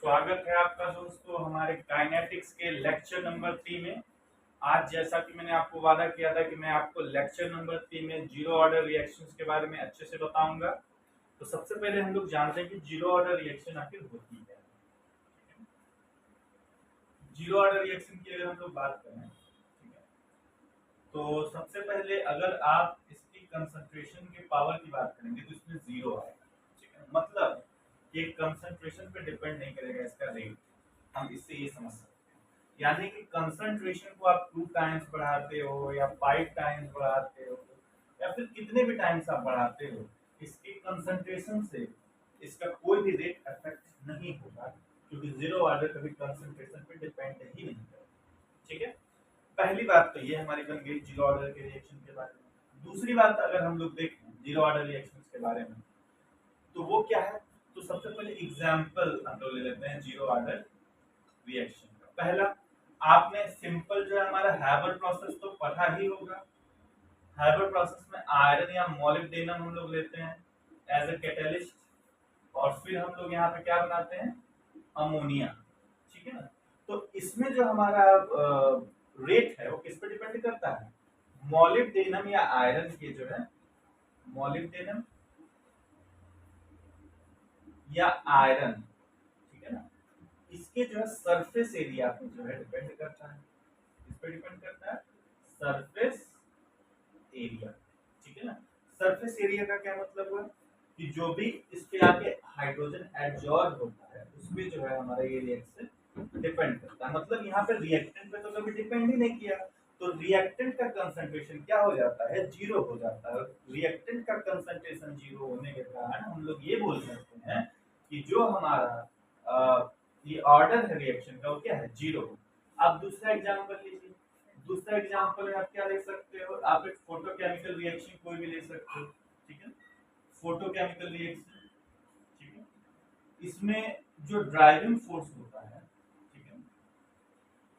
स्वागत है आपका दोस्तों हमारे काइनेटिक्स के लेक्चर नंबर 3 में। आज जैसा कि मैंने आपको वादा किया था कि मैं आपको लेक्चर नंबर 3 में जीरो ऑर्डर रिएक्शंस के बारे में अच्छे से बताऊंगा। तो सबसे पहले हम लोग जानते हैं कि जीरो ऑर्डर रिएक्शन आखिर होती है। जीरो ऑर्डर रिएक्शन की अगर हम लोग बात करें, ठीक है, तो सबसे पहले अगर आप इसकी कंसंट्रेशन के पावर की बात करेंगे तो इसमें जीरो आएगा। ठीक है, मतलब ये कंसंट्रेशन पे डिपेंड नहीं करेगा इसका रेट। हम इससे ये समझ सकते हैं, यानी कि कंसंट्रेशन को आप 2 टाइम्स बढ़ाते हो या 5 टाइम्स बढ़ाते हो या फिर कितने भी टाइम्स आप बढ़ाते हो, इसकी कंसंट्रेशन से इसका कोई भी रेट अफेक्ट नहीं होगा, क्योंकि जीरो ऑर्डर कभी कंसंट्रेशन पे डिपेंड ही नहीं करेगा। ठीक है, पहली बात तो ये हमारी बन गई जीरो ऑर्डर के रिएक्शन के बारे में। दूसरी बात अगर हम लोग देखें जीरो ऑर्डर रिएक्शन के बारे में, तो वो क्या है। तो सबसे पहले एग्जाम्पल हम लोग ले लेते हैं जीरो ऑर्डर रिएक्शन का। पहला, आपने सिंपल जो है हमारा हैबर प्रोसेस तो पढ़ा ही होगा। हैबर प्रोसेस में आयरन या मोलिब्डेनम हम लोग लेते हैं एज ए कैटलिस्ट, और फिर हम लोग यहाँ पे क्या बनाते हैं, अमोनिया। ठीक है ना, तो इसमें जो हमारा रेट है वो किस पे डिपेंड करता है, मोलिब्डेनम या आयरन के जो है, मोलिब्डेनम या आयरन, ठीक है ना, इसके जो है सरफेस एरिया पे जो है डिपेंड करता है। इस पे डिपेंड करता है सरफेस एरिया। ठीक है ना, सरफेस एरिया का क्या मतलब हुआ कि जो भी इसके आगे हाइड्रोजन एडजॉर्ब होता है उस पे जो है हमारा ये रिएक्शन डिपेंड करता है। मतलब यहाँ पे रिएक्टेंट पे तो कभी डिपेंड ही नहीं किया, तो रिएक्टेंट का कंसंट्रेशन क्या हो जाता है, जीरो हो जाता है। रिएक्टेंट का कंसंट्रेशन जीरो होने के कारण हम लोग ये बोल सकते हैं कि जो हमारा ये ऑर्डर है रिएक्शन का वो क्या है, जीरो। अब दूसरा एग्जांपल लीजिए। दूसरा एग्जांपल में आप क्या देख सकते हो, आप एक फोटोकेमिकल रिएक्शन कोई भी ले सकते हो। ठीक है, फोटोकेमिकल रिएक्शन, ठीक है, इसमें जो ड्राइविंग फोर्स होता है, ठीक है,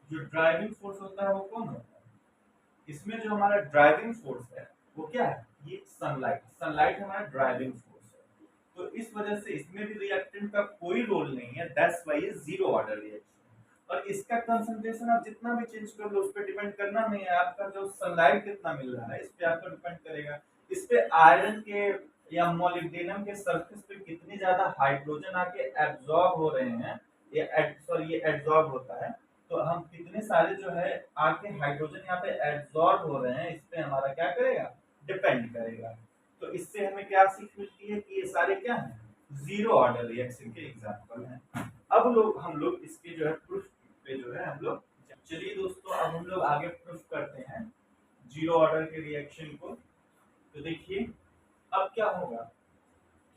जो ड्राइविंग फोर्स होता है वो कौन होता है, इसमें जो हमारा ड्राइविंग फोर्स है वो क्या है, ये सनलाइट। सनलाइट हमारा ड्राइविंग फोर्स है। तो इस वजह से इसमें भी रिएक्टेंट का कोई रोल नहीं है, दैट्स व्हाई ये जीरो ऑर्डर रिएक्शन। और इसका कंसंट्रेशन आप जितना भी चेंज कर लो उस पर डिपेंड करना नहीं है, आपका जो सनलाइट कितना मिल रहा है इस पे आपको डिपेंड करेगा। इस पे आयरन के या मोलिब्डेनम के सरफेस पे कितनी ज्यादा हाइड्रोजन आके एब्जॉर्ब हो रहे हैं, ये एब्जॉर्ब होता है, तो हम कितने सारे जो है आके हाइड्रोजन यहाँ पे एब्जॉर्ब हो रहे हैं, इस पे हमारा क्या करेगा, डिपेंड करेगा। तो इससे हमें क्या सीख मिलती है कि ये सारे क्या है, जीरो ऑर्डर रिएक्शन के एग्जांपल हैं। अब हम लोग इसके जो है प्रूफ पे जो है हम लोग, चलिए दोस्तों अब हम लोग आगे प्रूफ करते हैं जीरो ऑर्डर के रिएक्शन को। तो देखिए अब क्या होगा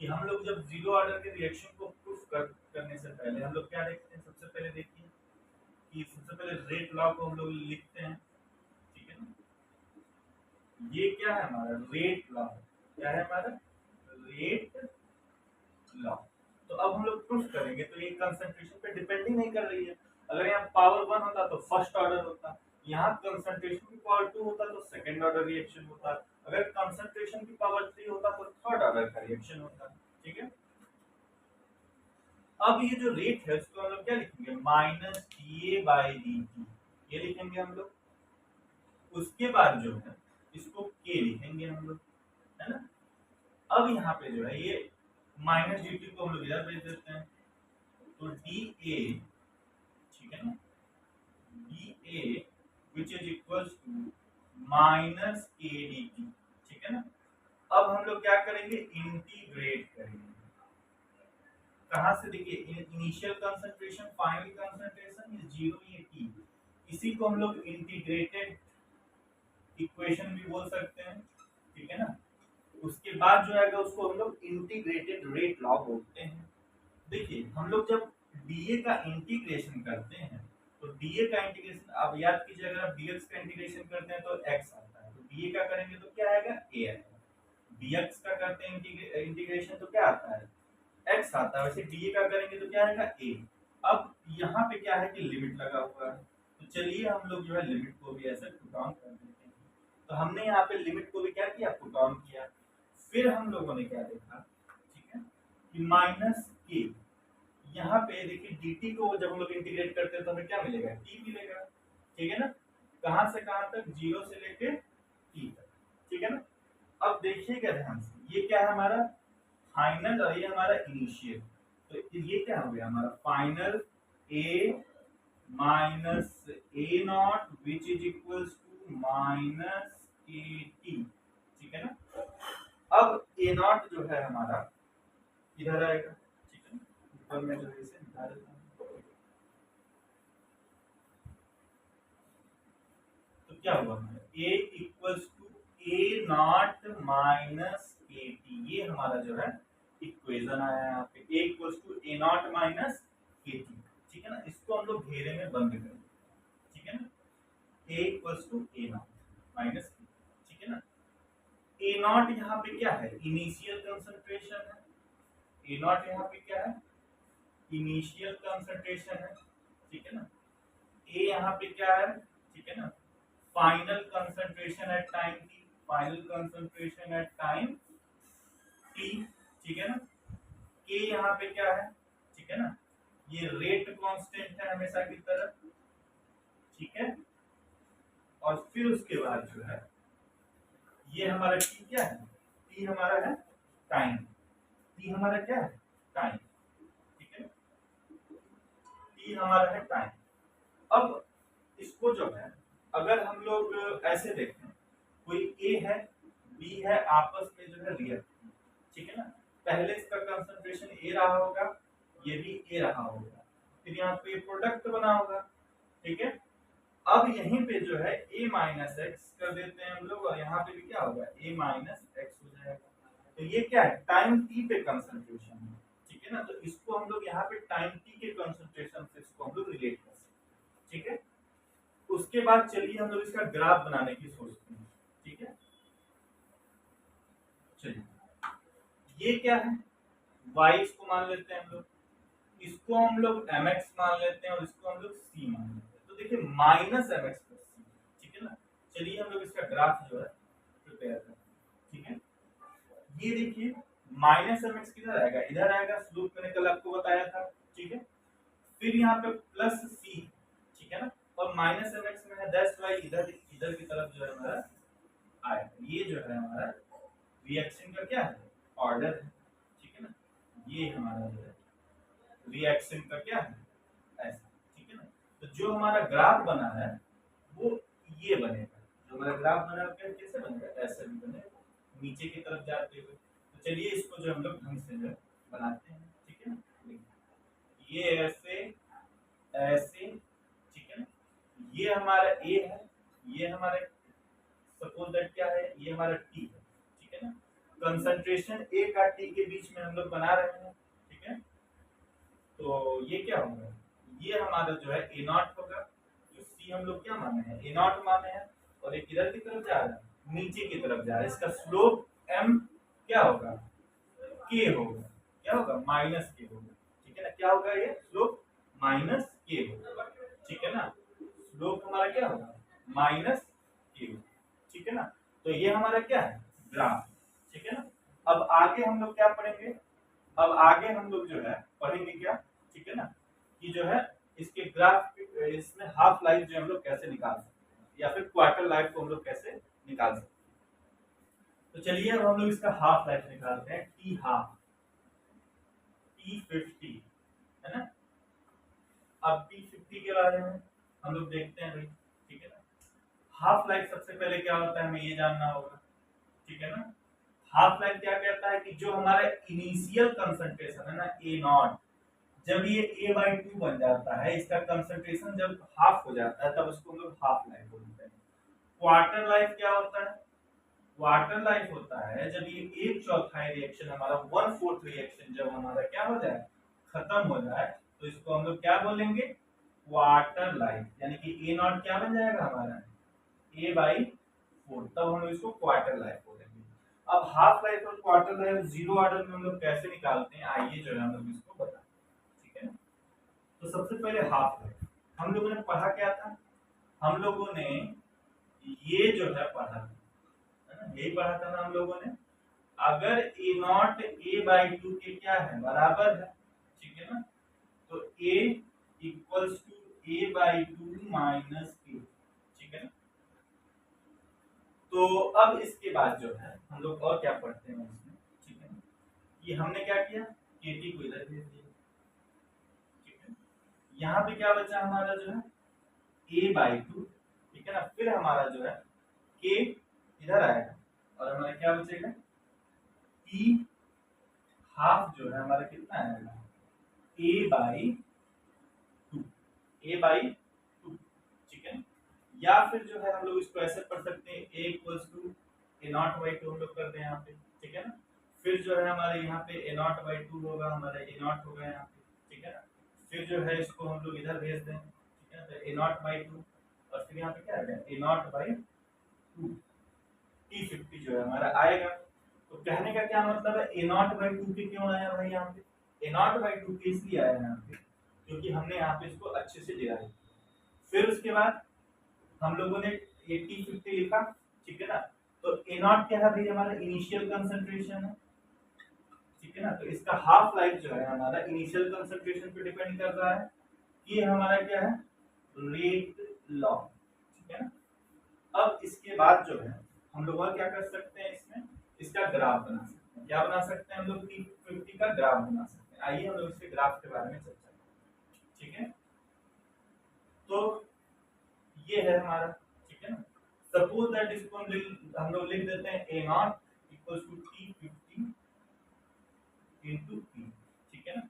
कि हम लोग जब जीरो ऑर्डर के रिएक्शन को प्रूफ करने से पहले हम लोग क्या देखते हैं, सबसे पहले देखिए कि सबसे पहले रेट लॉ को हम लोग लिखते हैं। ठीक है ना, ये क्या है हमारा रेट लॉ, क्या है हमारा रेट लॉ। तो अब हम लोग प्रूफ करेंगे, तो ये कंसंट्रेशन पे डिपेंड ही नहीं कर रही है। अगर यहाँ पावर 1 होता तो फर्स्ट ऑर्डर होता, यहाँ कंसंट्रेशन की पावर 2 होता तो सेकंड ऑर्डर रिएक्शन होता, अगर कंसंट्रेशन की पावर 3 होता तो थर्ड ऑर्डर का रिएक्शन होता। ठीक है, अब ये जो रेट है उसको हम लोग क्या लिखेंगे, minus D by D T, ये लिखेंगे हम लोग। उसके बाद जो है इसको के लिखेंगे हम लोग, है ना। अब यहाँ पे जो है ये माइनस डी टी को हम लोग इधर भेज देते हैं, तो डी ए, ठीक है ना, D A which is equals to minus K D T. ठीक है ना, अब हम लोग क्या करेंगे, इंटीग्रेट करेंगे। कहाँ से, देखिए इनिशियल कंसंट्रेशन, फाइनल कंसंट्रेशन, ये जीरो ये टी, इसी को हम लोग इंटीग्रेटेड इक्वेशन भी बोल सकते हैं। ठीक है ना, उसके बाद जो आएगा उसको हम लोग इंटीग्रेटेड रेट लॉ बोलते हैं। देखिए हम लोग जब डीए का इंटीग्रेशन करते हैं, तो डीए का इंटीग्रेशन आप याद कीजिए, अगर आप डीएक्स का इंटीग्रेशन करते हैं तो एक्स आता है, तो डीए का करेंगे तो क्या आएगा, ए आएगा। डीएक्स का करते हैं इंटीग्रेशन तो क्या आता है, एक्स आता है। वैसे डीए का करेंगे तो क्या आएगा, ए। अब यहाँ पे क्या है कि लिमिट लगा हुआ है, तो चलिए हम लोग जो है लिमिट को भी ऐसे पुट ऑन कर देते हैं। तो हमने यहाँ पे लिमिट को भी क्या किया, पुट ऑन किया। फिर हम लोगों ने क्या देखा, ठीक है, कि माइनस के, यहाँ पे देखिए dt को जब हम लोग इंटीग्रेट करते हैं तो हमें क्या मिलेगा, t मिलेगा, ठीक है ना। कहां से कहां तक, 0 से लेके t तक, ठीक है ना। अब देखिएगा ध्यान से, ये क्या है हमारा फाइनल और ये हमारा इनिशियल, तो ये क्या हो गया हमारा final a minus A naught which is equals to minus K T, ठीक है ना। अब ए नॉट जो है हमारा इधर आएगा, ठीक है ना, ऊपर में जो है इसे निकाल देता हूं। तो क्या हुआ हमारा a equals to A naught minus K T, ये हमारा जो है इक्वेशन आया यहाँ पे, a equals to A naught minus K T, ठीक है ना। इसको हम लोग घेरे में बंद करेंगे, ठीक है ना, a equals to A naught minus K, ठीक है ना। ए नॉट यहाँ पे क्या है, इनिशियल कंसंट्रेशन है, ए नॉट यहाँ पे क्या है, इनिशियल कंसंट्रेशन है, ठीक है ना। ए यहाँ पे क्या है, ठीक है ना, final concentration at time T, final concentration at time T, ठीक है ना। के यहाँ पे क्या है, ठीक है ना, ये रेट कांस्टेंट है हमेशा की तरह, ठीक है। और फिर उसके बाद जो है ये हमारा टी क्या है, टी हमारा है टाइम, टी हमारा क्या है टाइम, ठीक है, टी हमारा है टाइम। अब इसको जो है अगर हम लोग ऐसे देखें, कोई ए है बी है, आपस में जो है रिएक्ट, ठीक है ना। पहले इसका कंसंट्रेशन ए रहा होगा, ये भी ए रहा होगा, फिर यहाँ पे प्रोडक्ट बना होगा, ठीक है। अब यहीं पे जो है a माइनस एक्स कर देते हैं हम लोग, और यहाँ पे भी क्या होगा a माइनस एक्स हो जाएगा। तो ये क्या है, टाइम t पे कंसंट्रेशन है, ठीक है ना। तो इसको हम लोग यहाँ पे टाइम t के कंसंट्रेशन से इसको हम लोग रिलेट कर सकते हैं, ठीक है। उसके बाद चलिए हम लोग इसका ग्राफ बनाने की सोचते हैं, ठीक है। चलिए ये क्या है, y इसको मान लेते हैं हम लोग, इसको हम लोग mx मान लेते हैं और इसको हम लोग c मान लेते हैं। तो देखिए माइनस mx प्लस c, ठीक है ना। चलिए हम लोग इसका ग्राफ जो है प्रिपेयर करते हैं, ठीक है। ये देखिए माइनस mx किधर आएगा, इधर आएगा, स्लोप मैंने कल आपको बताया था, ठीक है। फिर यहाँ पे प्लस c, ठीक है ना, और माइनस mx में है दैट्स वाई इधर इधर की तरफ जो है हमारा आएगा। ये जो है हमारा रिएक्शन का क्या है, ऑर्डर है, ठीक है ना। ये हमारा जो है रिएक्शन का क्या है, ऐसा, ठीक है ना। तो जो हमारा ग्राफ बना है वो ये बनेगा, जो हमारा ग्राफ बना है कैसे बनेगा, ऐसे भी बनेगा नीचे की तरफ जाते हुए। तो चलिए इसको जो हम लोग ढंग से जो बनाते हैं, ठीक है ना। ये ऐसे ऐसे, ठीक है ना, ये हमारा ए है, ये हमारा सपोज दैट क्या है, ये हमारा टी है, ठीक है ना। कंसंट्रेशन ए का टी के बीच में हम लोग बना रहे हैं, ठीक है। तो ये क्या होगा, ये हमारा जो है ए नॉट होगा, जो सी हम लोग क्या माने हैं, ए नॉट माने हैं, और एक इधर की तरफ जा रहा है, नीचे की तरफ जा रहा है, इसका स्लोप एम क्या होगा, के होगा, क्या होगा माइनस के होगा, ठीक है ना। क्या होगा, ये स्लोप माइनस के होगा, ठीक है ना। स्लोप हमारा क्या होगा, माइनस के होगा, ठीक है ना। तो ये हमारा क्या है, ग्राफ, ठीक है ना। अब आगे हम लोग क्या पढ़ेंगे, अब आगे हम लोग जो है पढ़ेंगे क्या, ठीक है ना, कि जो है इसके ग्राफ, इसमें हाफ लाइफ जो हम लोग कैसे निकाल सकते हैं, या फिर क्वार्टर लाइफ को हम लोग कैसे निकाल सकते हैं। तो चलिए अब हम लोग इसका हाफ लाइफ निकालते हैं, टी हाफ, T50, है ना। अब T50 के बारे में हम लोग देखते हैं भाई, ठीक है ना। हाफ लाइफ सबसे पहले क्या होता है हमें ये जानना होगा, ठीक है ना। हाफ लाइफ क्या कहता है कि जो हमारा इनिशियल कंसंट्रेशन है ना ए नॉट, जब ये a बाई 2 बन जाता है, इसका कंसंट्रेशन जब हाफ हो जाता है तब उसको हम लोग हाफ लाइफ बोलते हैं। क्वार्टर लाइफ क्या होता है, क्वार्टर लाइफ होता है जब ये एक चौथाई रिएक्शन हमारा 1/4 रिएक्शन जब हमारा क्या हो जाए, खत्म हो जाए, तो इसको हम लोग क्या बोलेंगे, क्वार्टर लाइफ, यानी कि ए नॉट क्या बन जाएगा हमारा a बाई 4, तब हम इसको क्वार्टर लाइफ बोलेंगे। अब हाफ लाइफ और क्वार्टर लाइफ जीरो ऑर्डर में हम लोग कैसे निकालते हैं, आइए जो है हम लोग इसको बताएं, ठीक है ना। तो सबसे पहले हाफ लाइफ हम लोगों ने पढ़ा क्या था, हम लोगों ने ये जो है पढ़ा था, है ना, यही पढ़ा था ना हम लोगों ने, अगर ए नॉट ए बाई 2 के क्या है बराबर है, ठीक है ना, तो a equals to a/2 minus k, ठीक है ना। तो अब इसके बाद जो है हम लोग और क्या पढ़ते हैं इसमें, ठीक है ना। ये हमने क्या किया, kt को इधर भेज दिया, ठीक है। यहाँ पे क्या बचा हमारा जो है a/2, ठीक है ना। फिर हमारा जो है k इधर आएगा और हमारा क्या बचेगा t हाफ जो है हमारा कितना आएगा a/2, a/2, ठीक है। या फिर जो है हम लोग इसको ऐसे पढ़ सकते हैं a इक्वल्स टू a0/2 हम लोग कर दें यहाँ पे, ठीक है ना। फिर जो है हमारे यहाँ पे a0/2 होगा, हमारा a0 होगा यहाँ पे, ठीक है ना। फिर जो है इसको हम लोग इधर भेज दें, ठीक है। तो a0/2 और फिर यहाँ पे क्या आएगा a0/2 t50 जो है हमारा आएगा। तो कहने का क्या मतलब है, a0/2 के क्यों आया भाई यहाँ पे, a0/2 के इसलिए आया यहाँ पे क्योंकि हमने यहाँ पे इसको अच्छे से डिराइव किया। फिर उसके बाद हम लोगों ने t50 लिखा, ठीक है ना। तो a0 क्या है भाई हमारा इनिशियल कंसंट्रेशन है, ठीक है ना। तो इसका हाफ लाइफ जो है हमारा इनिशियल कंसंट्रेशन पे डिपेंड कर रहा है कि हमारा क्या है रेट लॉग, ठीक है ना। अब इसके बाद जो है हम लोग और क्या कर सकते हैं, इसमें इसका ग्राफ बना सकते हैं। क्या बना सकते हैं हम लोग t50 का ग्राफ बना सकते हैं। आइए हम लोग इसके ग्राफ के बारे में चर्चा करें, ठीक है। तो ये है हमारा, ठीक है ना। सपोज दैट इसको हम लोग लिख देते हैं a0 equals to t50 into p, ठीक है ना।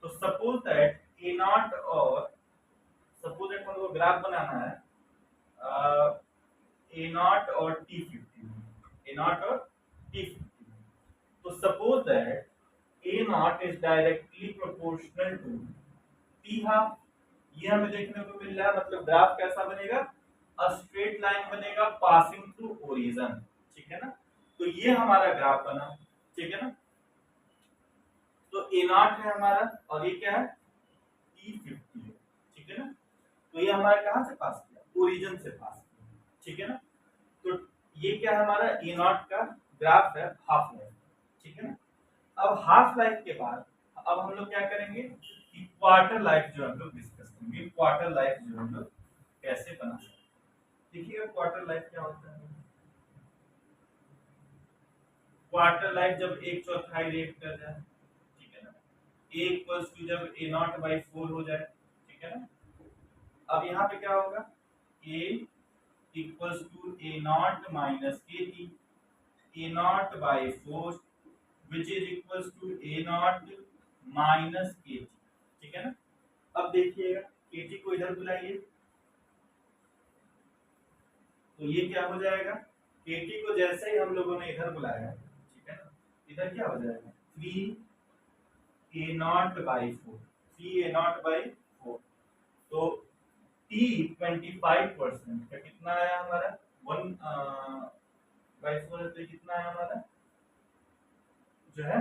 तो सपोज दैट a0 और सपोज दैट हम लोग ग्राफ बनाना है a0 और t50, a0 और t50। तो suppose that a0 is directly proportional to t half. ये हमें देखने को मिल रहा है, मतलब ग्राफ कैसा बनेगा, अ स्ट्रेट लाइन बनेगा पासिंग थ्रू ओरिजिन, ठीक है ना। तो ये हमारा ग्राफ बना, ठीक है ना। तो a0 है हमारा और ये क्या है t50 है, ठीक है ना। तो ये हमारा कहां से पास किया, ओरिजिन से पास किया, ठीक है ना। तो ये क्या है हमारा a0 का ग्राफ है हाफ लाइफ, ठीक है ना। अब हाफ लाइफ के बाद अब हम लोग क्या करेंगे कि क्वार्टर लाइफ जो हम लोग डिस्कस करेंगे, क्वार्टर लाइफ जो हम लोग कैसे बना सकते हैं। देखिएगा क्वार्टर लाइफ क्या होता है। क्वार्टर लाइफ जब 1/4 रेट कर जाए, ठीक है ना, a इक्वल्स टू जब a0/4 हो जाए, ठीक है ना। अब यहाँ पे क्या होगा a equals to a0 minus kt, a0/4 which is equals to a0 minus kt, ठीक है ना। अब देखिएगा kt को इधर बुलाइए तो ये क्या हो जाएगा, kt को जैसे ही हम लोगों ने इधर बुलाया, ठीक है ना, इधर क्या हो जाएगा 3a0/4, 3a0/4। तो t25% का कितना आया हमारा 1/4, तो कितना है हमारा जो है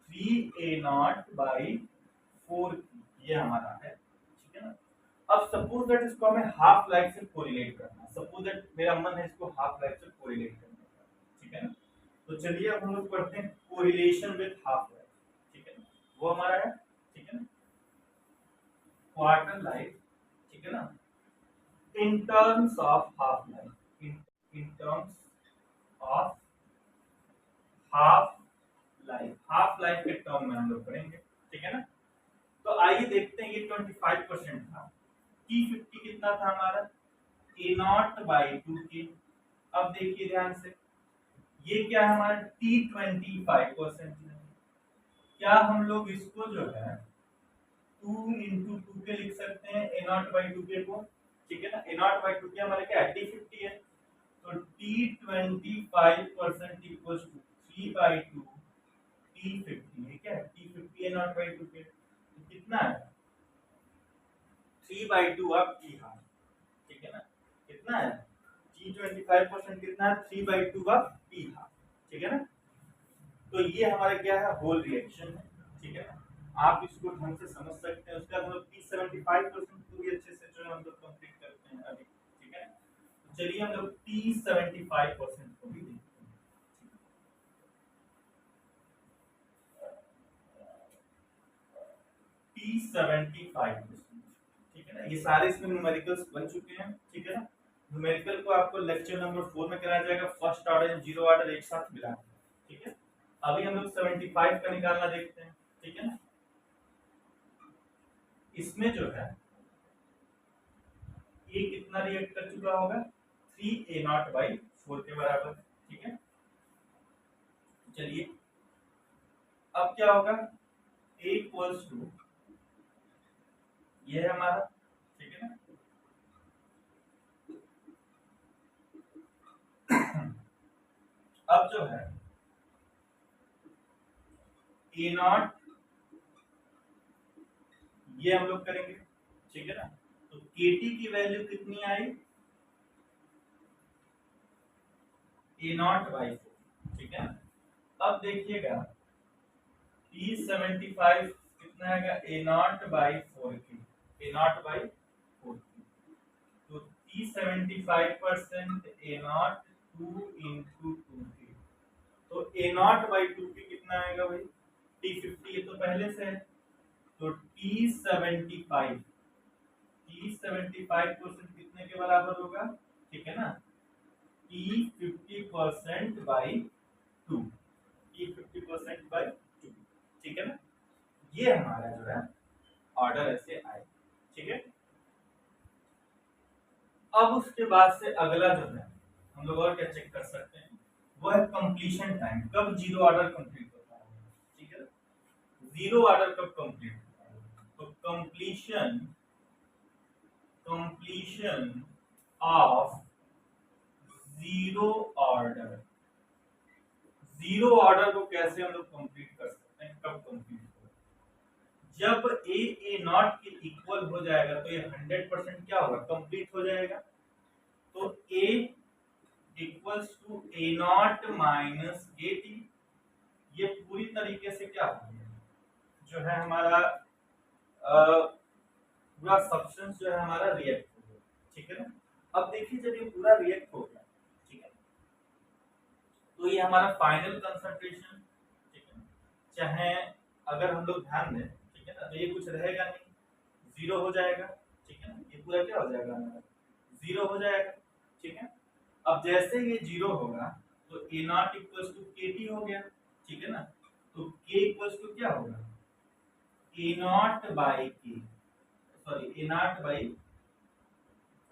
3a0/4, ये हमारा है, ठीक है ना। अब सपोज दैट इसको हमें हाफ लाइफ से कोरिलेट करना है, सपोज दैट मेरा मन है इसको हाफ लाइफ से कोरिलेट करने का, ठीक है ना। तो चलिए अब हम लोग पढ़ते हैं कोरिलेशन विद हाफ लाइफ, ठीक है ना। वो हमारा है, ठीक है ना, क्वार्टर लाइफ, ठीक है ना, in terms of half life, in terms of half life, half life के टर्म में हम लोग पढ़ेंगे, ठीक है ना। तो आइए देखते हैं ये 25% था, t50 कितना था हमारा a0/2 के। अब देखिए ध्यान से ये क्या है हमारा t25% है। क्या हम लोग इसको जो है 2 × 2 के लिख सकते हैं a0/2 के को, ठीक है ना। a0/2 के हमारा क्या है t50 है, तो t25% इक्वल्स टू 3/2 t50 है, क्या है t50 a0/2 के, तो कितना है 3/2 ऑफ t हाफ, ठीक है ना। कितना है t25% कितना है 3/2 ऑफ t हाफ, ठीक है ना। तो ये हमारा क्या है होल रिएक्शन है, ठीक है ना। आप इसको ढंग से समझ सकते हैं। उसका मतलब t75% को भी अच्छे से जो है हम लोग कंप्लीट करते हैं अभी, ठीक है। तो चलिए हम लोग t75% को भी देखते हैं। 375%, ठीक है ना। ये सारे इसमें न्यूमेरिकल्स बन चुके हैं, ठीक है ना। न्यूमेरिकल को आपको लेक्चर नंबर 4 में कराया जाएगा, first order and zero order एक साथ मिला, ठीक है। अभी हम लोग 75 का निकालना देखते हैं, ठीक है ना। इसमें जो है ए कितना रिएक्ट कर चुका होगा, 3a0/4 के बराबर, ठीक है। चलिए अब क्या होगा, a इक्वल्स टू ये है हमारा, ठीक है ना। अब जो है a0 ये हम लोग करेंगे, ठीक है ना। तो kT की वैल्यू कितनी आई, a0/4, ठीक है। अब देखिएगा T75 कितना आएगा, a0/4 की, a0/4 की। तो T75% a0 2 into 2 की, तो a0/2 की कितना आएगा भाई, T50 ये तो पहले से है, तो T75% कितने के बराबर होगा, ठीक है ना, T50%/2, T50%/2, ठीक है ना। ये हमारा जो है ऑर्डर ऐसे आए, ठीक है। अब उसके बाद से अगला जो है हम लोग और क्या चेक कर सकते हैं, वो है कंप्लीशन टाइम, कब जीरो ऑर्डर कंप्लीट होता है, ठीक है। जीरो ऑर्डर कब कंप्लीट होता है, तो completion of zero order, zero order को कैसे हम लोग कंप्लीट कर सकते हैं, कब कंप्लीट होगा, जब a0 के इक्वल हो जाएगा, तो ये 100% क्या होगा, कंप्लीट हो जाएगा। तो a equals to a0 minus kt, ये पूरी तरीके से क्या हो गया, जो है हमारा पूरा सब्सटेंस जो है हमारा रिएक्ट हो गया, ठीक है ना। अब देखिए जब ये पूरा रिएक्ट हो गया, ठीक है, तो ये हमारा फाइनल कंसंट्रेशन, ठीक है, चाहे अगर हम लोग ध्यान दें, ठीक है ना, तो ये कुछ रहेगा नहीं, जीरो हो जाएगा, ठीक है ना। ये पूरा क्या हो जाएगा हमारा, जीरो हो जाएगा, ठीक है। अब जैसे ये जीरो होगा तो a0 इक्वल्स टू kt हो गया, ठीक है ना। तो k इक्वल्स टू क्या होगा, a0/k, सॉरी a0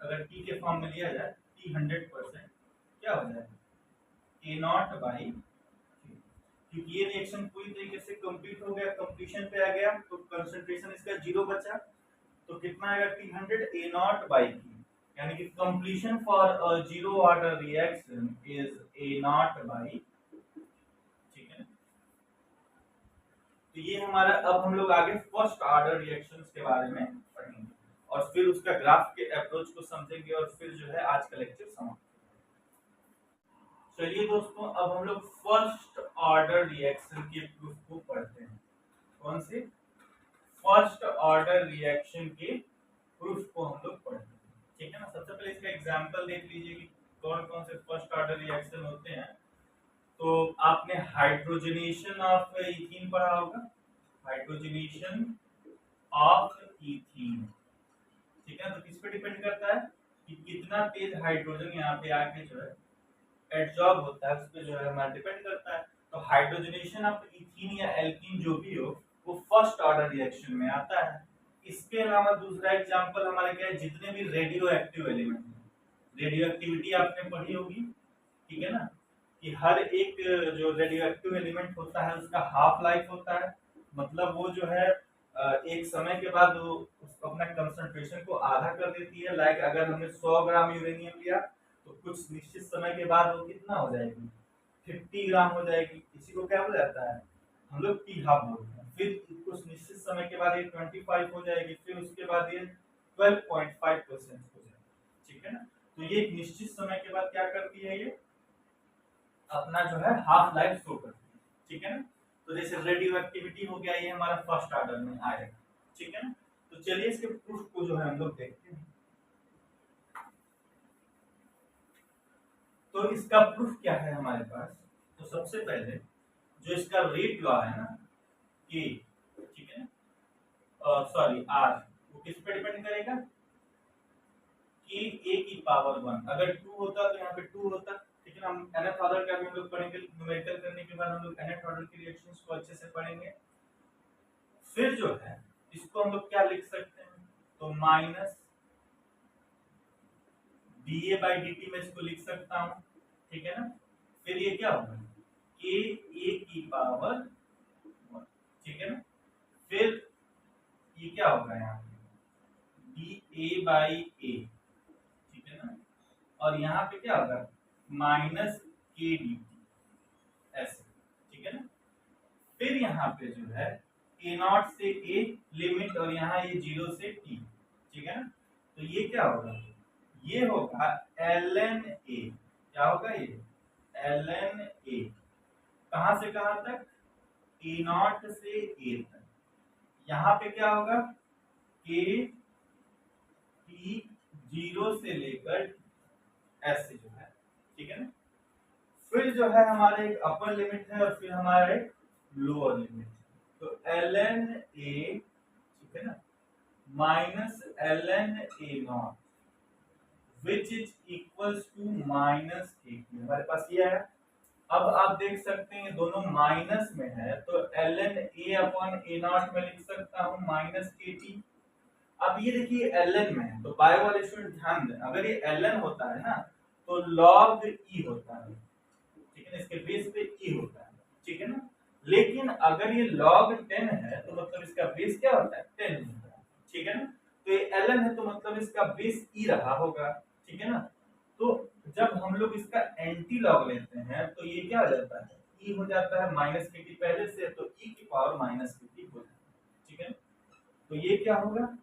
अगर t के फॉर्म में लिया जाए, t 100% क्या हो जाएगा, a0/k, क्योंकि ये रिएक्शन पूरी तरीके से कंप्लीट हो गया, कंप्लीशन पे आ गया, तो कंसंट्रेशन इसका जीरो बचा, तो कितना आएगा, T100 a0/k, यानी कि completion for a zero order reaction is a0/k, ठीक है। तो ये हमारा, अब हम लोग आगे फर्स्ट ऑर्डर रिएक्शंस के बारे में पढ़ेंगे और फिर उसका ग्राफ के अप्रोच को समझेंगे और फिर जो है आज का लेक्चर समाप्त। चलिए दोस्तों, अब हम लोग फर्स्ट ऑर्डर रिएक्शन के प्रूफ को पढ़ते हैं। कौन से, फर्स्ट ऑर्डर रिएक्शन के प्रूफ को हम लोग पढ़ते हैं, ठीक है ना। सबसे पहले इसका एग्जांपल देख लीजिए कि कौन कौन से फर्स्ट ऑर्डर रिएक्शन होते हैं। तो आपने हाइड्रोजनेशन ऑफ इथीन पढ़ा होगा, हाइड्रोजनेशन ऑफ इथीन, ठीक है। तो किस पे डिपेंड करता है कि कितना तेज हाइड्रोजन यहाँ पे आके जो है एडजॉर्ब होता है, उस पे जो है हमारा डिपेंड करता है। तो हाइड्रोजनेशन ऑफ इथीन या एल्कीन जो भी हो, वो फर्स्ट ऑर्डर रिएक्शन में आता है। इसके अलावा दूसरा एग्जांपल हमारे क्या है, जितने भी रेडियो एक्टिव एलिमेंट हैं, रेडियो एक्टिविटी आपने पढ़ी होगी, ठीक है ना, कि हर एक जो रेडियो एक्टिव एलिमेंट होता है उसका हाफ लाइफ होता है, मतलब वो जो है एक समय के बाद वो अपना कंसंट्रेशन को आधा कर देती है। लाइक अगर हमने 100 ग्राम यूरेनियम लिया तो कुछ निश्चित समय के बाद वो कितना हो जाएगी, 50 ग्राम हो जाएगी। इसी को क्या हो जाता है, हम लोग टी हाफ बोलते हैं। फिर कुछ निश्चित समय के बाद ये 25 हो जाएगी, फिर उसके बाद ये 12.5% हो जाएगी, ठीक है ना। तो ये एक निश्चित समय के बाद क्या करती है, ये अपना जो है हाफ लाइफ शो करती है, ठीक है ना। तो जैसे रेडियो एक्टिविटी हो गया, ये हमारा फर्स्ट ऑर्डर में आएगा, ठीक है ना। तो चलिए इसके प्रूफ को जो है हम लोग देखते हैं। तो इसका प्रूफ क्या है हमारे पास, तो सबसे पहले जो इसका रेट लॉ है ना, के, ठीक है ना, सॉरी आर, वो किस पे डिपेंड करेगा कि a की पावर 1, अगर 2 होता तो यहाँ पे 2 होता, लेकिन हम nth ऑर्डर का भी हम लोग पढ़ेंगे, न्यूमेरिकल करने के बाद हम लोग nth ऑर्डर की रिएक्शंस को अच्छे से पढ़ेंगे। फिर जो है इसको हम लोग क्या लिख सकते हैं, तो माइनस dA by dt में इसको लिख सकता हूँ, ठीक है ना। फिर ये क्या होगा k a की पावर 1, ठीक है ना। फिर ये क्या होगा यहाँ पे dA by a, ठीक है ना। और यहाँ पे क्या होगा माइनस k dt ऐसे, ठीक है ना। फिर यहाँ पे जो है a नॉट से a लिमिट, और यहाँ ये 0 से t, ठीक है ना। तो ये क्या होगा, ये होगा ln a, क्या होगा ये ln a, कहां से कहां तक, a नॉट से a तक। यहाँ पे क्या होगा k t 0 से लेकर ऐसे जो है, ठीक है ना। फिर जो है हमारे एक अपर लिमिट है और फिर हमारे लोअर लिमिट, तो ln a, ठीक है ना, minus ln a naught which is equals to minus k t, हमारे पास ये है। अब आप देख सकते हैं दोनों माइनस में है, तो ln a upon a not में लिख सकता हूँ माइनस k t। अब ये देखिए ln में है, तो बायो वाले स्टूडेंट ध्यान दें, अगर ये ln होता है ना तो log e होता है, ठीक है ना, इसके बेस पे e होता है, ठीक है ना। लेकिन अगर ये log 10 है तो मतलब इसका बेस क्या होता है 10 होता है, ठीक है ना। तो ये ln है तो मतलब इसका बेस e रहा होगा, ठीक है ना। तो जब हम लोग इसका एंटी लॉग लेते हैं तो ये क्या हो जाता है e हो जाता है, माइनस के टी पहले से, तो e की पावर माइनस के टी हो जाता है, ठीक है। तो ये क्या होगा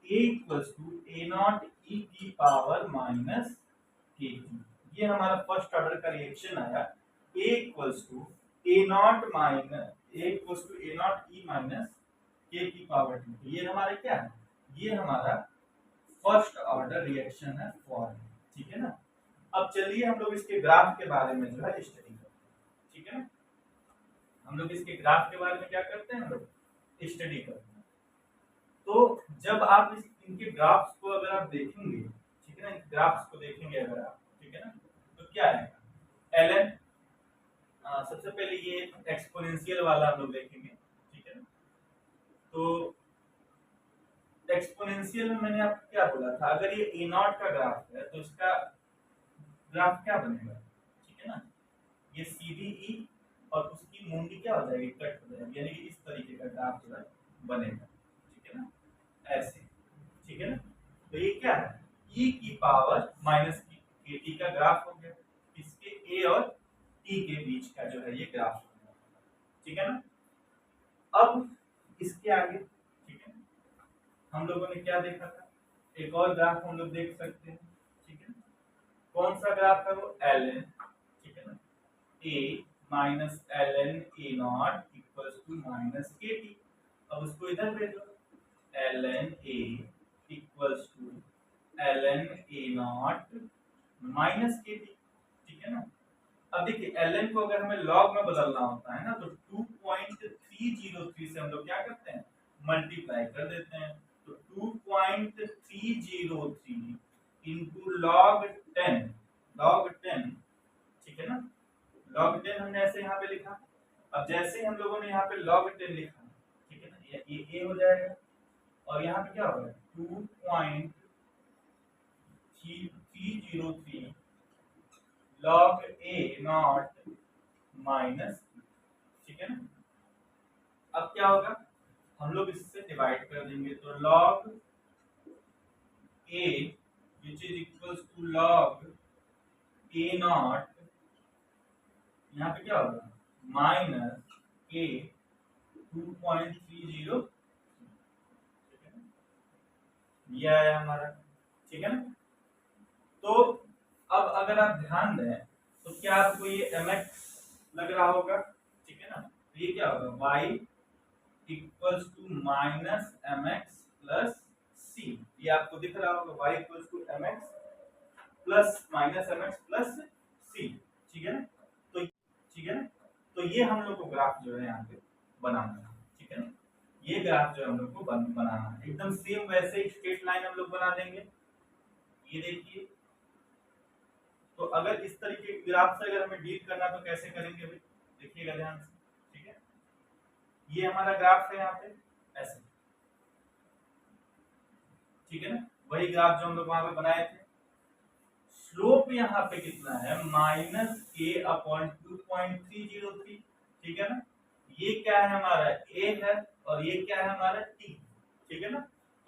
a equals to a naught e की पावर माइनस के टी, ये हमारा फर्स्ट ऑर्डर का रिएक्शन आया। a equals to a naught minus a equals to a naught e minus k की पावर टी, तो ये हमारा क्या है, ये हमारा फर्स्ट ऑर्डर रिएक्शन है फॉर, ठीक है ना। अब चलिए हम लोग इसके ग्राफ के बारे में जो है स्टडी करते हैं, ठीक है ना। हम लोग इसके ग्राफ के बारे में क्या करते हैं, हम लोग स्टडी करते हैं। तो जब आप इनके ग्राफ्स को अगर आप देखेंगे, ठीक है ना, ग्राफ्स को देखेंगे अगर आप, ठीक है ना, तो क्या आएगा ln, सबसे पहले ये एक्सपोनेंशियल वाला हम लोग देखेंगे, ठीक है ना। तो एक्सपोनेंशियल में मैंने आपको क्या बोला था, अगर ये ए नॉट का ग्राफ है तो इसका ग्राफ क्या बनेगा, ठीक है ना, ये सीधी ई और उसकी मुंडी क्या हो जाएगी कट हो जाएगी, यानी कि इस तरीके का ग्राफ जो है बनेगा, ठीक है ना, ऐसे, ठीक है ना। तो ये क्या है e की पावर माइनस के टी का ग्राफ हो गया, इसके a और t के बीच का जो है ये ग्राफ हो गया, ठीक है ना। अब इसके आगे, ठीक है, हम लोगों ने क्या देखा था, एक और ग्राफ हम लोग देख सकते हैं, ठीक है। कौन सा ग्राफ है वो ln, ठीक है ना, a minus ln a naught equals to minus K T. अब उसको इधर भेजो, ln a equals to ln a naught minus K T, ठीक है ना। अब देखिए ln को अगर हमें log में बदलना होता है ना तो 2.303 से हम लोग क्या करते हैं मल्टीप्लाई कर देते हैं, तो 2.303 इंटू log 10, ठीक है ना, log 10 हमने ऐसे यहाँ पे लिखा। अब जैसे ही हम लोगों ने यहाँ पे log 10 लिखा, ठीक है ना, ये a हो जाएगा और यहाँ पे क्या होगा 2.303 log a नॉट माइनस, ठीक है ना। अब क्या होगा हम लोग इससे डिवाइड कर देंगे, तो log a which is equals to log a naught, यहाँ पे क्या होगा माइनस a 2.30, ठीक है ना, ये आया हमारा, ठीक है ना। तो अब अगर आप ध्यान दें तो क्या आपको ये mx लग रहा होगा, ठीक है ना, तो ये क्या होगा y equals to minus mx plus c, ये आपको दिख रहा होगा y equals to mx plus minus mx plus c, ठीक है ना। तो ठीक है ना, तो ये हम लोग को ग्राफ जो है यहाँ पे बनाना है, ठीक है ना। ये ग्राफ जो हम लोग को बनाना है एकदम सेम वैसे स्ट्रेट लाइन हम लोग बना देंगे। ये देखिए, तो अगर इस तरीके के ग्राफ से अगर हमें डील करना तो कैसे करेंगे भाई, देखिएगा ध्यान से। ठीक है, ये हमारा ग्राफ है यहाँ पे ऐसे, ठीक है ना, वही ग्राफ जो हम लोग वहां पे बनाए थे। स्लोप यहाँ पे कितना है, -k/2.303। ठीक है ना, ये क्या है हमारा a है और ये क्या है हमारा t। ठीक है ना,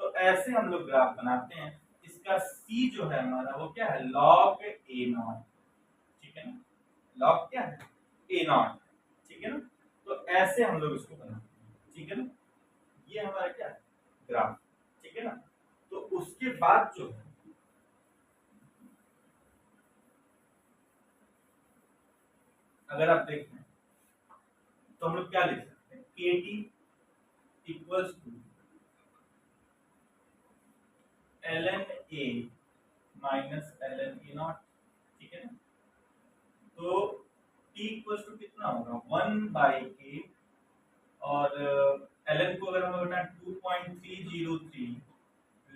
तो ऐसे हम लोग ग्राफ बनाते हैं। इसका c जो है हमारा वो क्या है, log a0। ठीक है ना, log क्या है, a0। ठीक है ना, तो ऐसे हम लोग इसको बनाते हैं। ठीक है ना, ये हमारा क्या है, ग्राफ। ठीक है ना, तो उसके बाद जो है अगर आप देखें तो हम लोग क्या लिख सकते हैं, KT equals to ln a minus ln a naught. ठीक है ना, तो t इक्वल्स टू कितना होगा, 1/k, और ln को अगर हम लोग 2.303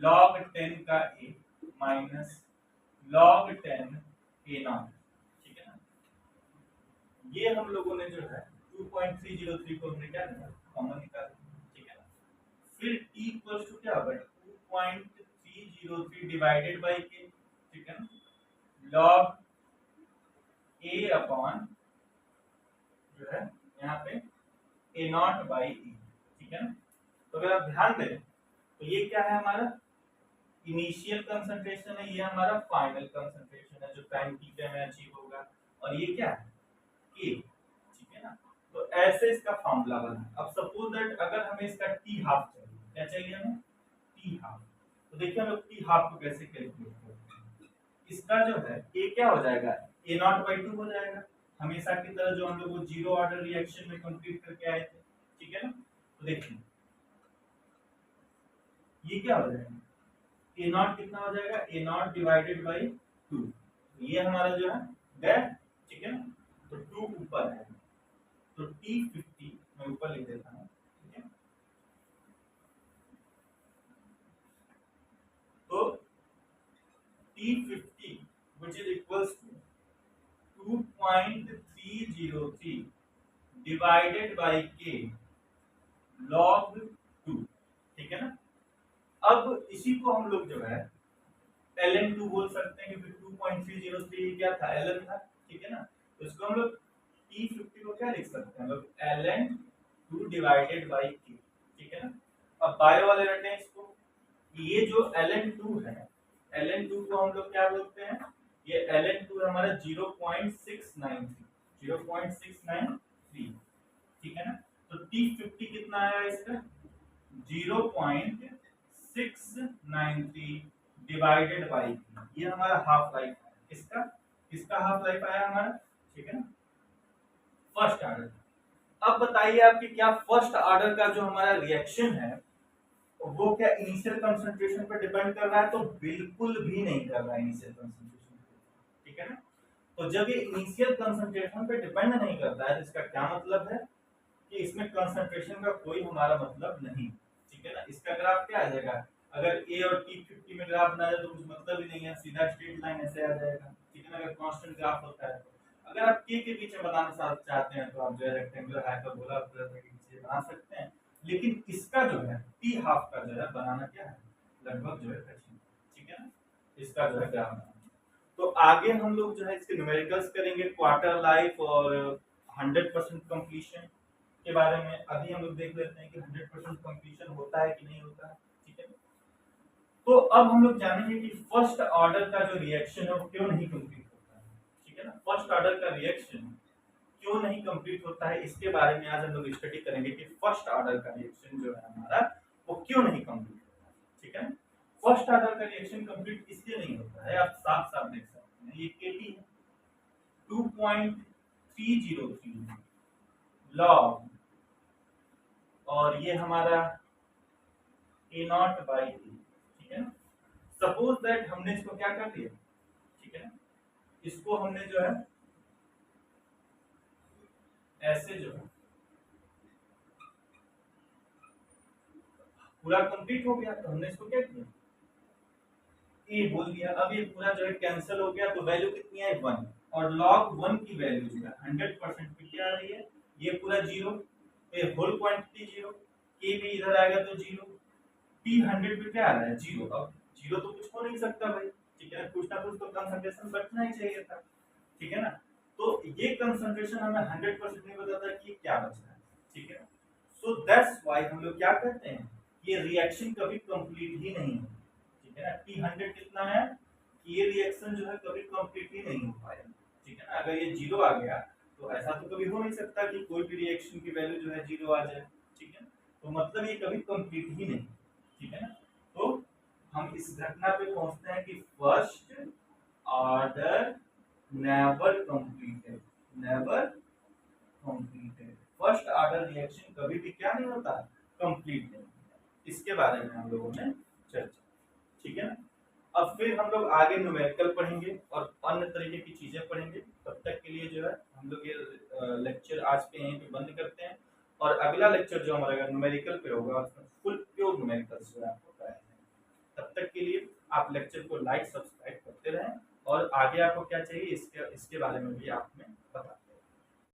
log 10 का a minus log 10 a naught. ठीक है ना, ये हम लोगों ने जो है 2.303 को हमने क्या किया, कॉमन निकाला। ठीक है ना, फिर t इक्वल्स टू क्या होगा, 2.303 डिवाइडेड बाय k। ठीक है ना, log a अपॉन जो है यहाँ पे a नॉट बाई e। ठीक है ना, तो अगर आप ध्यान दें तो ये क्या है हमारा इनिशियल कंसंट्रेशन है, ये हमारा फाइनल कंसंट्रेशन है जो टाइम t पे हमें अचीव होगा, और ये क्या है k। ठीक है ना, तो ऐसे इसका फॉर्मूला बना। अब सपोज दैट अगर हमें इसका t हाफ चाहिए, क्या चाहिए हमें, t हाफ। तो देखिए हम लोग t हाफ को कैसे कैलकुलेट करते हैं, इसका जो है a क्या हो जाएगा, a0/2 हो जाएगा, हमेशा की तरह जो हम लोग वो जीरो ऑर्डर रिएक्शन में कंप्लीट करके आए थे। ठीक है ना, तो देखिए ये क्या हो जाएगा, a0 कितना हो जाएगा, a0 डिवाइडेड बाई 2। ये हमारा जो है डेट। ठीक है ना, तो 2 ऊपर है, तो t50 मैं ऊपर लिख देता हूँ। ठीक है, तो t50 which is equals to 2.303 divided by k log 2। ठीक है ना, अब इसी को हम लोग जो है ln2 बोल सकते हैं, क्योंकि 2.303 क्या था, ln था। ठीक है ना, तो इसको हम लोग t50 को क्या लिख सकते हैं, हम लोग ln2 डिवाइडेड बाई k। ठीक है ना, अब बायो वाले रखते हैं इसको, ये जो ln2 है, ln2 को हम लोग क्या बोलते हैं, ये ln2 हमारा 0.693 0.693। ठीक है ना, तो t50 कितना आया इसका, 0.693 डिवाइडेड बाई, ये हमारा हाफ लाइफ है। इसका इसका हाफ लाइफ आया हमारा। ठीक है ना, फर्स्ट ऑर्डर। अब बताइए आपकी क्या फर्स्ट ऑर्डर का जो हमारा रिएक्शन है वो क्या इनिशियल कंसंट्रेशन पर डिपेंड कर रहा है, तो बिल्कुल भी नहीं कर रहा है इनिशियल कंसंट्रेशन। ठीक है ना, तो जब ये इनिशियल कंसंट्रेशन पे डिपेंड नहीं करता है तो इसका क्या मतलब है कि इसमें कंसंट्रेशन का कोई हमारा मतलब नहीं। ठीक है ना, इसका ग्राफ क्या आ जाएगा, अगर a और t 50 में ग्राफ बना जाए तो कुछ मतलब ही नहीं है, सीधा स्ट्रेट लाइन ऐसे आ जाएगा। ठीक है ना, अगर कांस्टेंट ग्राफ होता है तो अगर आप k के बीच में बनाना चाहते हैं तो आप जो है रेक्टेंगुलर हाइपरबोला के बीच बना सकते हैं, लेकिन इसका जो है t हाफ का जो है बनाना क्या है, लगभग जो है कठिन। ठीक है ना, इसका जो है ग्राफ बनाना। तो आगे हम लोग जो है इसके न्यूमेरिकल्स करेंगे, क्वार्टर लाइफ और 100% कंप्लीशन के बारे में। अभी हम लोग देख लेते हैं कि 100% कंप्लीशन होता है कि नहीं होता है। ठीक है, तो अब हम लोग जानेंगे कि फर्स्ट ऑर्डर का जो रिएक्शन है वो क्यों नहीं कंप्लीट होता है। ठीक है ना, फर्स्ट ऑर्डर का रिएक्शन क्यों नहीं कंप्लीट होता है, इसके बारे में आज हम लोग स्टडी करेंगे कि फर्स्ट ऑर्डर का रिएक्शन जो है हमारा वो क्यों नहीं कंप्लीट होता है। ठीक है, फर्स्ट ऑर्डर का रिएक्शन कंप्लीट इसलिए नहीं होता है, आप साफ साफ देख सकते हैं, ये केटी है 2.303 लॉग, और ये हमारा a0/a। ठीक है ना, सपोज दैट हमने इसको क्या कर दिया, ठीक है ना, इसको हमने जो है ऐसे जो है पूरा कंप्लीट हो गया, तो हमने इसको क्या किया, ए बोल दिया। अब ये पूरा जो है कैंसिल हो गया, तो वैल्यू कितनी आई 1, और log 1 की वैल्यू जो है 100% पे क्या आ रही है, ये पूरा 0, ये होल क्वांटिटी 0, के भी इधर आएगा तो 0, p 100 पे क्या आ रहा है 0। अब 0 तो कुछ हो नहीं सकता भाई, ठीक है, कुछ ना कुछ तो कंसंट्रेशन बचना ही चाहिए था, ठीक है ना। तो ये कंसंट्रेशन हमें 100% नहीं बताता कि क्या बच रहा है, ठीक है। सो दैट्स व्हाई हम लोग क्या कहते हैं, ये रिएक्शन कभी कंप्लीट ही नहीं है, ठीक है ना। T100 कितना है कि ये रिएक्शन जो है कभी कंप्लीट ही नहीं हो पाएगा, ठीक है ना। अगर ये 0 आ गया तो ऐसा तो कभी हो नहीं सकता कि कोई भी रिएक्शन की वैल्यू जो है 0 आ जाए, ठीक है। तो मतलब ये कभी कंप्लीट ही नहीं, ठीक है ना। तो हम इस घटना पे पहुंचते हैं कि first order never completed, never completed, first order reaction कभी भी क्या नहीं होता, कंप्लीट नहीं होता। इसके बारे में हम लोगों ने चर्चा, ठीक है ना। अब फिर हम लोग आगे न्यूमेरिकल पढ़ेंगे और अन्य तरीके की चीजें पढ़ेंगे। तब तक के लिए जो है हम लोग ये लेक्चर आज पे यहीं पे बंद करते हैं, और अगला लेक्चर जो हमारा न्यूमेरिकल पे होगा उसमें फुल प्योर न्यूमेरिकल जो है आपको कराएंगे। तब तक के लिए आप लेक्चर को लाइक सब्सक्राइब करते रहें, और आगे आपको क्या चाहिए इसके बारे में भी आप